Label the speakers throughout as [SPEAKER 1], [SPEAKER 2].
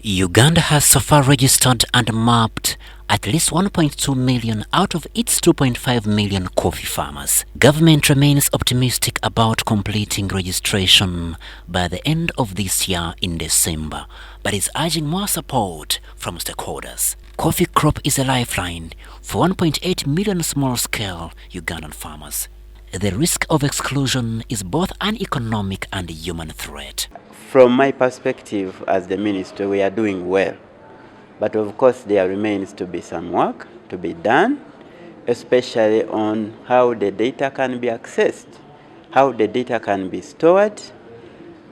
[SPEAKER 1] Uganda has so far registered and mapped at least 1.2 million out of its 2.5 million coffee farmers. Government remains optimistic about completing registration by the end of this year in December, but is urging more support from stakeholders. Coffee crop is a lifeline for 1.8 million small-scale Ugandan farmers. The risk of exclusion is both an economic and human threat.
[SPEAKER 2] From my perspective as the minister, we are doing well. But of course, there remains to be some work to be done, especially on how the data can be accessed, how the data can be stored,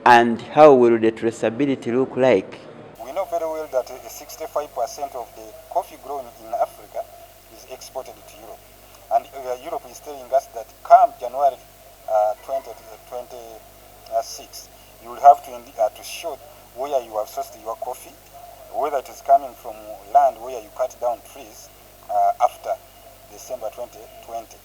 [SPEAKER 2] and how will the traceability look like.
[SPEAKER 3] We know very well that 65% of the coffee grown in Africa is exported to Europe. And Europe is telling us that come January 2026, you will have to show where you have sourced your coffee, whether it is coming from land where you cut down trees after December 2020.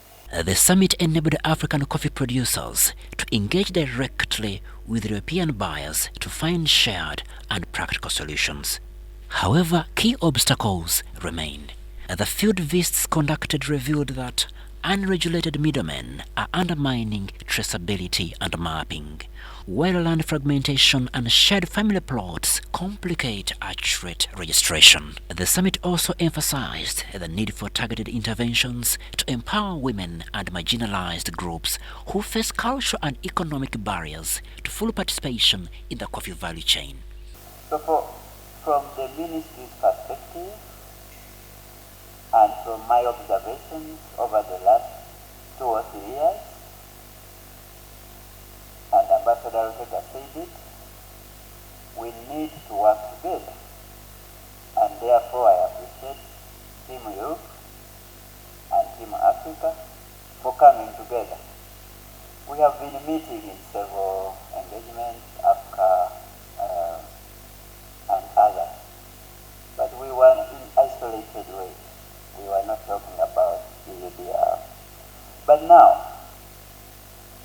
[SPEAKER 1] The summit enabled African coffee producers to engage directly with European buyers to find shared and practical solutions. However, key obstacles remain. The field visits conducted revealed that unregulated middlemen are undermining traceability and mapping, while land fragmentation and shared family plots complicate accurate registration. The summit also emphasized the need for targeted interventions to empower women and marginalized groups who face cultural and economic barriers to full participation in the coffee value chain.
[SPEAKER 4] So from the ministry's perspective, and from my observations over the last 2 or 3 years, and Ambassador Ortega said it, we need to work together. And therefore I appreciate Team Europe and Team Africa for coming together. We have been meeting in several engagements, Africa and others, but we were in isolated ways. We were not talking about EUDR. But now,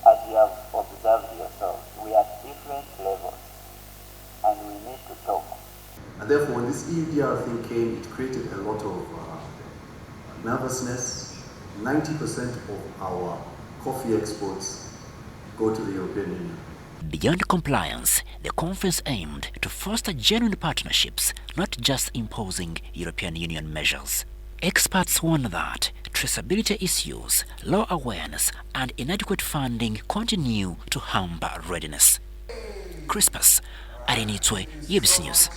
[SPEAKER 4] as you have observed yourself, we are at different levels and we need to talk.
[SPEAKER 5] And therefore, when this EUDR thing came, it created a lot of nervousness. 90% of our coffee exports go to the European Union.
[SPEAKER 1] Beyond compliance, the conference aimed to foster genuine partnerships, not just imposing European Union measures. Experts warn that traceability issues, low awareness, and inadequate funding continue to hamper readiness. Crispus Arinitwe, UBC News.